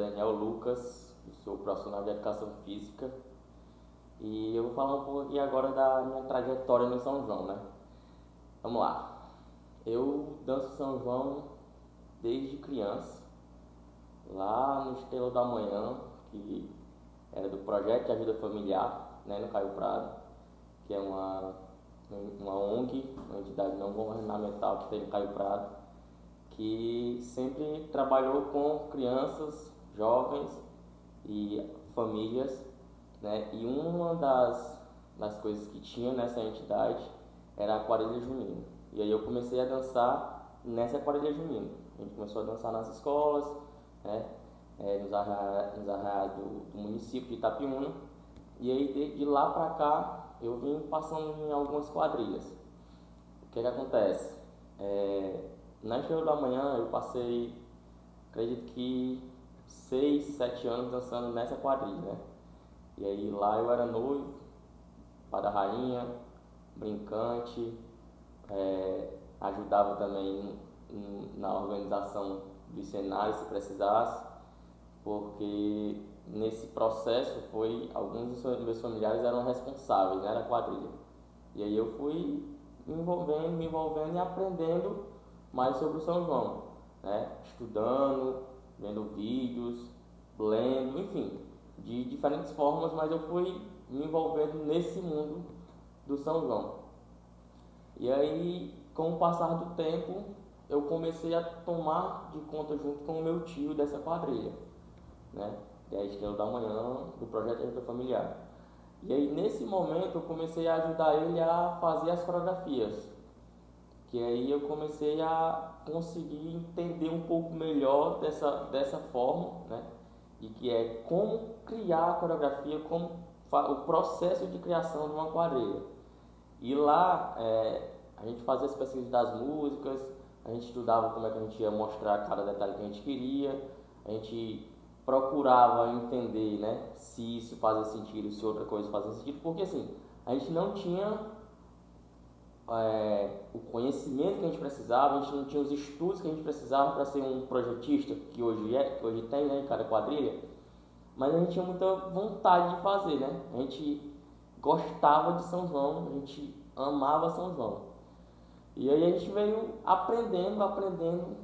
Daniel Lucas, eu sou profissional de educação física e eu vou falar um pouquinho agora da minha trajetória no São João, né? Vamos lá. Eu danço São João desde criança, lá no Estrela da Manhã, que era do Projeto de Ajuda Familiar, né, no Caio Prado, que é uma ONG, uma entidade não governamental que tem no Caio Prado, que sempre trabalhou com crianças, jovens e famílias, né? E uma das coisas que tinha nessa entidade era a quadrilha junina. E aí eu comecei a dançar nessa quadrilha junina. A gente começou a dançar nas escolas, né? Nos arraiais do município de Itapiúna. E aí de lá pra cá eu vim passando em algumas quadrilhas. O que acontece? Na Estrela da Manhã eu passei, acredito que 6, 7 anos dançando nessa quadrilha, né? E aí lá eu era noivo, pai da rainha, brincante, ajudava também na organização dos cenários se precisasse, porque nesse processo alguns dos meus familiares eram responsáveis, né, da quadrilha. E aí eu fui me envolvendo e aprendendo mais sobre o São João, né? Estudando, vendo vídeos, lendo, enfim, de diferentes formas, mas eu fui me envolvendo nesse mundo do São João. E aí, com o passar do tempo, eu comecei a tomar de conta junto com o meu tio dessa quadrilha, né? Que é a Estrela da Manhã, do Projeto Ajuda Familiar. E aí, nesse momento, eu comecei a ajudar ele a fazer as coreografias, que aí eu comecei a conseguir entender um pouco melhor dessa forma, né? E que é como criar a coreografia, o processo de criação de uma quadrilha. E lá a gente fazia as pesquisas das músicas, a gente estudava como é que a gente ia mostrar cada detalhe que a gente queria, a gente procurava entender, né, se isso fazia sentido, se outra coisa fazia sentido, porque assim, a gente não tinha o conhecimento que a gente precisava, a gente não tinha os estudos que a gente precisava para ser um projetista, que hoje tem, né, em cada quadrilha, mas a gente tinha muita vontade de fazer, né? A gente gostava de São João, a gente amava São João. E aí a gente veio aprendendo,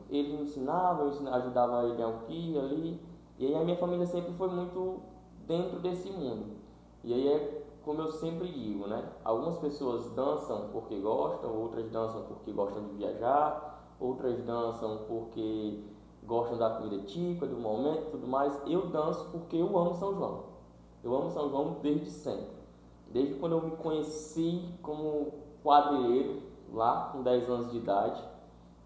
ele me ensinava, ajudava ele aqui, ali, e aí a minha família sempre foi muito dentro desse mundo. E aí como eu sempre digo, né? Algumas pessoas dançam porque gostam, outras dançam porque gostam de viajar, outras dançam porque gostam da comida típica, do momento e tudo mais. Eu danço porque eu amo São João. Eu amo São João desde sempre. Desde quando eu me conheci como quadrilheiro, lá com 10 anos de idade,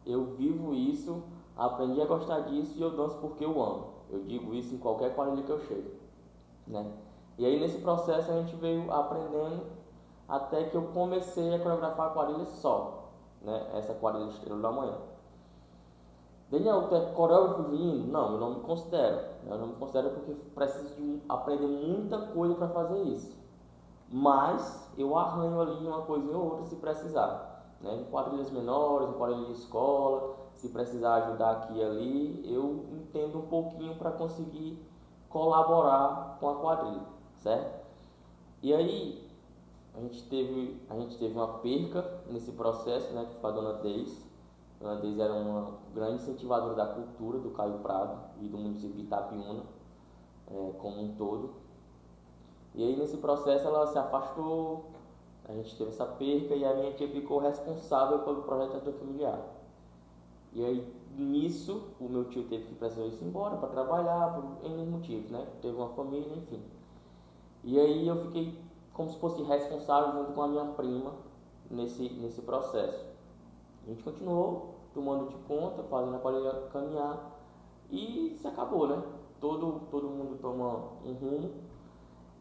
eu vivo isso, aprendi a gostar disso e eu danço porque eu amo. Eu digo isso em qualquer quadrilha que eu chego, né? E aí nesse processo a gente veio aprendendo até que eu comecei a coreografar a quadrilha só, né? Essa quadrilha Estrela da Manhã. Daniel, tu é coreógrafo junino? Não, eu não me considero. Eu não me considero porque preciso de aprender muita coisa para fazer isso. Mas eu arranho ali uma coisa ou outra se precisar, né? Em quadrilhas menores, em quadrilha de escola, se precisar ajudar aqui e ali, eu entendo um pouquinho para conseguir colaborar com a quadrilha, certo? E aí a gente teve uma perca nesse processo, né, que foi a Dona Deise. A Dona Deise era uma grande incentivadora da cultura do Caio Prado e do município de Itapiúna, como um todo. E aí nesse processo ela se afastou, a gente teve essa perca e a minha tia ficou responsável pelo projeto de ajuda familiar. E aí nisso o meu tio teve que precisar ir embora para trabalhar por N motivos, né? Teve uma família, enfim. E aí eu fiquei como se fosse responsável junto com a minha prima nesse processo. A gente continuou tomando de conta, fazendo a quadrilha caminhar e se acabou, né? Todo mundo toma um rumo.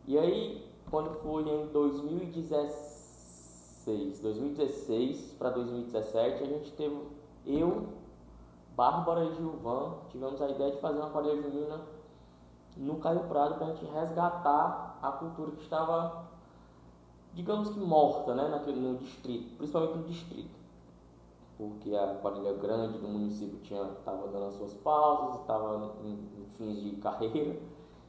E aí, quando foi em 2016 para 2017, a gente teve, eu, Bárbara e Gilvan, tivemos a ideia de fazer uma quadrilha junina no Caio Prado para a gente resgatar a cultura que estava, digamos que morta, né, no distrito, principalmente no distrito. porque a quadrilha grande do município estava dando as suas pausas, estava em fins de carreira.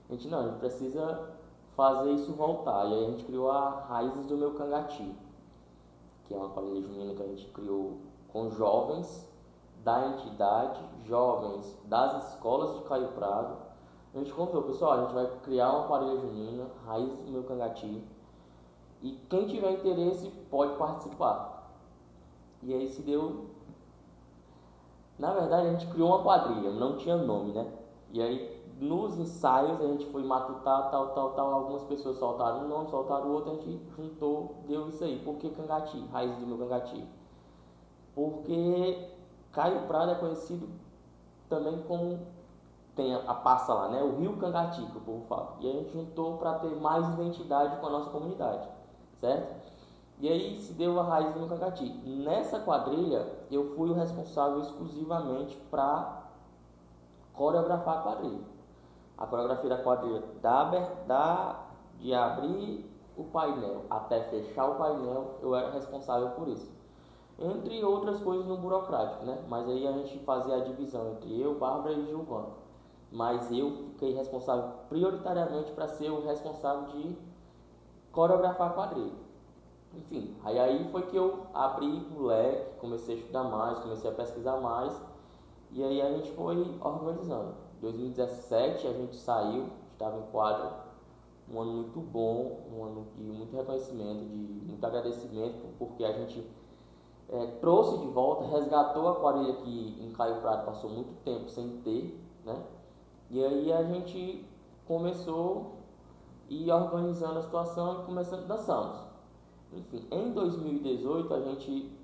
A gente não, a gente precisa fazer isso voltar. E aí a gente criou a Raízes do Meu Cangati, que é uma quadrilha junina que a gente criou com jovens da entidade, jovens das escolas de Caio Prado. A gente contou, pessoal, a gente vai criar uma quadrilha junina, Raízes do Meu Cangati, e quem tiver interesse pode participar. E aí se deu. Na verdade a gente criou uma quadrilha, não tinha nome, né? E aí nos ensaios a gente foi matutar, tal. Algumas pessoas soltaram um nome, soltaram outro, a gente juntou, deu isso aí. Por que Cangati? Raízes do Meu Cangati. Porque Caio Prado é conhecido também como, tem a passa lá, né? O Rio Cangati, que o povo fala. E a gente juntou para ter mais identidade com a nossa comunidade, certo? E aí se deu a Raiz do Meu Cangati. Nessa quadrilha, eu fui o responsável exclusivamente para coreografar a quadrilha. A coreografia da quadrilha, de abrir o painel até fechar o painel, eu era responsável por isso. Entre outras coisas no burocrático, né? Mas aí a gente fazia a divisão entre eu, Bárbara e Gilvana. Mas eu fiquei responsável prioritariamente para ser o responsável de coreografar a quadrilha. Enfim, aí foi que eu abri o leque, comecei a estudar mais, comecei a pesquisar mais, e aí a gente foi organizando. Em 2017 a gente saiu, estava em quadra, um ano muito bom, um ano de muito reconhecimento, de muito agradecimento, porque a gente trouxe de volta, resgatou a quadrilha que em Caio Prado passou muito tempo sem ter, né? E aí a gente começou a ir organizando a situação e começando, dançamos. Enfim, em 2018 a gente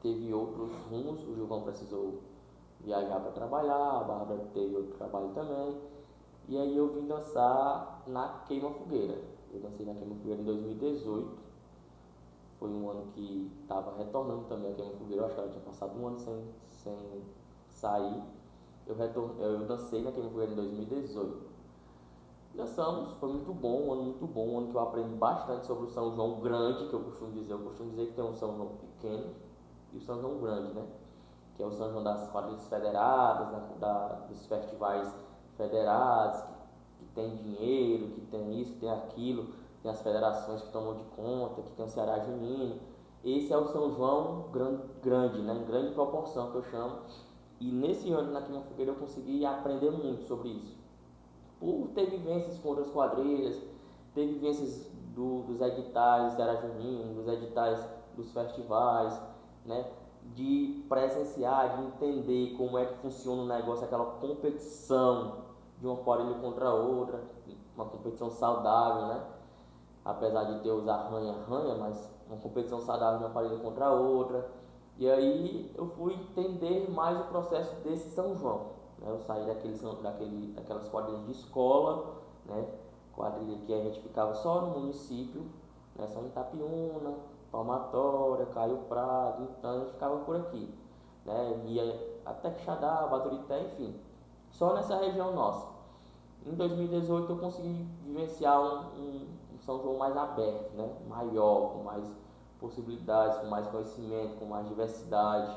teve outros rumos, o Gilvão precisou viajar para trabalhar, a Bárbara teve outro trabalho também, e aí eu vim dançar na Queima Fogueira. Eu dancei na Queima Fogueira em 2018, foi um ano que estava retornando também a Queima Fogueira, eu acho que ela tinha passado um ano sem sair. Eu dancei na Queima Fogueira em 2018. Dançamos, foi muito bom, um ano muito bom, um ano que eu aprendi bastante sobre o São João Grande, que eu costumo dizer. Eu costumo dizer que tem um São João pequeno e o São João Grande, né? Que é o São João das quadrilhas federadas, dos festivais federados, que tem dinheiro, que tem isso, que tem aquilo, tem as federações que tomam de conta, que tem o Ceará Junino. Esse é o São João grande, né? Em grande proporção que eu chamo. E nesse ano na Queima Fogueira eu consegui aprender muito sobre isso. Por ter vivências com outras quadrilhas, ter vivências dos editais do Ceará Junino, dos editais dos festivais, né? De presenciar, de entender como é que funciona o negócio, aquela competição de uma quadrilha contra a outra, uma competição saudável, né? Apesar de ter os arranha-arranha, mas uma competição saudável de uma quadrilha contra a outra. E aí eu fui entender mais o processo desse São João. Né? Eu saí daquelas quadrilhas de escola, né? Quadrilha que a gente ficava só no município, né? Só em Itapiúna, Palmatória, Caio Prado, então a gente ficava por aqui. Né? Ia até Quixadá, Baturité, enfim, só nessa região nossa. Em 2018 eu consegui vivenciar um São João mais aberto, né? Maior, com mais possibilidades, com mais conhecimento, com mais diversidade.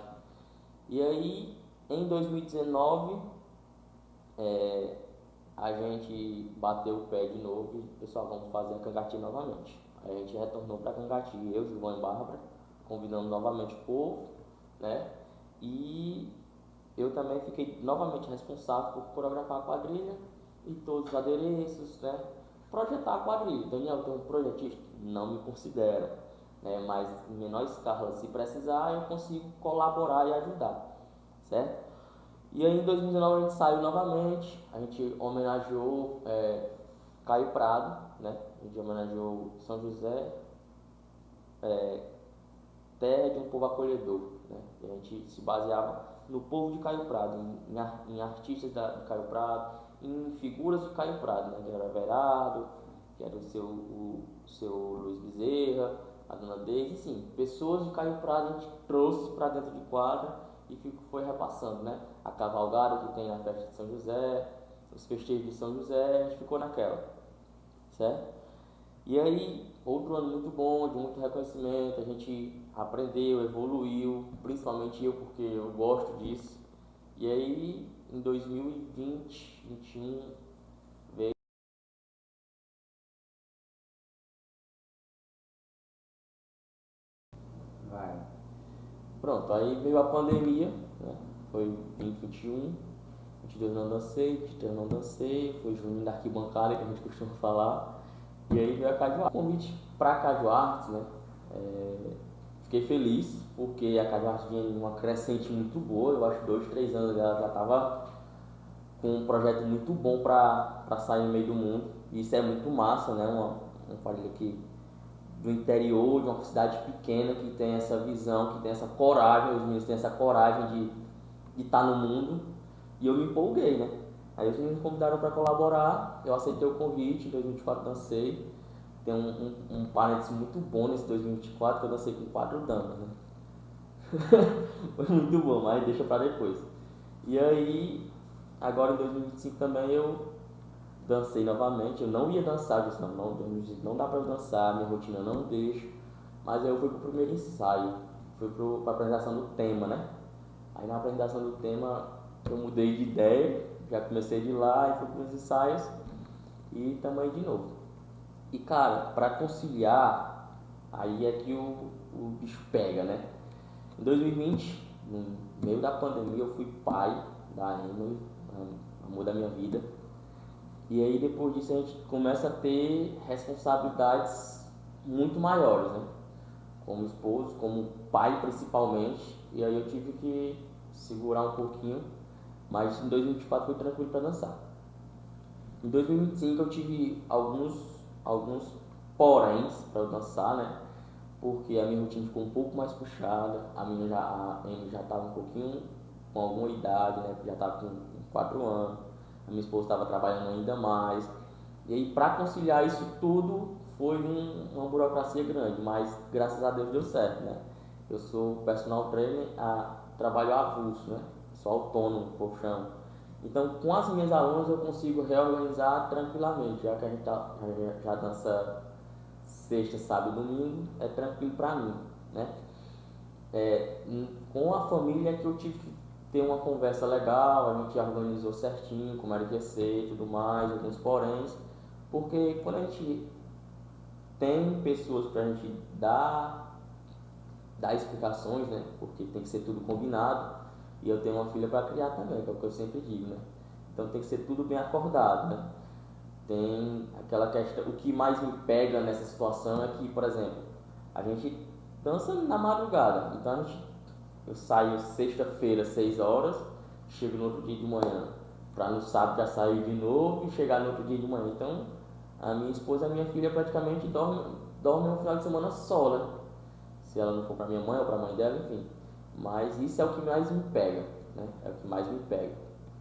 E aí, em 2019, a gente bateu o pé de novo e, pessoal, vamos fazer a Cangati novamente. Aí a gente retornou para Cangati, eu, Gilvan e Bárbara, convidando novamente o povo, né? E eu também fiquei novamente responsável por coreografar a quadrilha e todos os adereços, né? Projetar a quadrilha. Daniel, tem um projetista? Não me considero, né? Mas em menor escala, se precisar, eu consigo colaborar e ajudar, certo? E aí em 2019 a gente saiu novamente, a gente homenageou Caio Prado, né? A gente homenageou São José, terra de um povo acolhedor, né? E a gente se baseava no povo de Caio Prado, em artistas de Caio Prado, em figuras de Caio Prado, né? Que era Everardo, que era o seu Luiz Bezerra, a dona Deise, sim, pessoas de Caio Prado a gente trouxe para dentro de quadra e foi repassando, né? A cavalgada que tem na festa de São José, os festejos de São José, a gente ficou naquela, certo? E aí, outro ano muito bom, de muito reconhecimento, a gente aprendeu, evoluiu, principalmente eu, porque eu gosto disso. E aí, em 2020, 2021, veio. Vai. Pronto, aí veio a pandemia, né? Foi 2021, 22 não dancei, 23 não dancei, foi junho da arquibancada que a gente costuma falar. E aí veio a Caju Arts, convite para a Caju Arts, né? É, fiquei feliz porque a Caju Arts vinha em uma crescente muito boa, eu acho que 2, 3 anos ela já estava com um projeto muito bom para sair no meio do mundo. E isso é muito massa, né? Uma família que do interior, de uma cidade pequena, que tem essa visão, que tem essa coragem, os meninos têm essa coragem de estar no mundo. E eu me empolguei, né? Aí os meninos me convidaram para colaborar, eu aceitei o convite, em 2024 dancei. Tem um parênteses muito bom nesse 2024, que eu dancei com 4 damas, né? Foi muito bom, mas deixa para depois. E aí, agora em 2025 também eu dancei novamente. Eu não ia dançar, eu disse, não dá pra eu dançar, minha rotina não deixa. Mas aí eu fui pro primeiro ensaio, fui pra apresentação do tema, né? Aí na apresentação do tema eu mudei de ideia, já comecei de lá e fui pros ensaios e tamo aí de novo. E cara, pra conciliar, aí é que o bicho pega, né? Em 2020, no meio da pandemia, eu fui pai da Emily, amor da minha vida. E aí depois disso a gente começa a ter responsabilidades muito maiores, né? Como esposo, como pai principalmente. E aí eu tive que segurar um pouquinho, mas em 2024 foi tranquilo para dançar. Em 2025 eu tive alguns poréns para eu dançar, né? Porque a minha rotina ficou um pouco mais puxada, a Amy já estava um pouquinho com alguma idade, né? Já estava com 4 anos, a minha esposa estava trabalhando ainda mais. E aí, para conciliar isso tudo, foi uma burocracia grande, mas graças a Deus deu certo, né? Eu sou personal trainer, trabalho avulso, né? Sou autônomo, por chão. Então, com as minhas alunas, eu consigo reorganizar tranquilamente, já que a gente já dança sexta, sábado e domingo, é tranquilo para mim, né? Com a família é que eu tive que ter uma conversa legal, a gente organizou certinho como era que ia ser e tudo mais, alguns poréns, porque quando a gente tem pessoas para a gente dar explicações, né? Porque tem que ser tudo combinado, e eu tenho uma filha para criar também, que é o que eu sempre digo, né? Então tem que ser tudo bem acordado, né? Tem aquela questão, o que mais me pega nessa situação é que, por exemplo, a gente dança na madrugada, então eu saio sexta-feira, 6 horas, chego no outro dia de manhã, para no sábado já sair de novo e chegar no outro dia de manhã. Então, a minha esposa e a minha filha praticamente dormem um final de semana só, né? Se ela não for para minha mãe ou para a mãe dela, enfim. Mas isso é o que mais me pega, né? É o que mais me pega.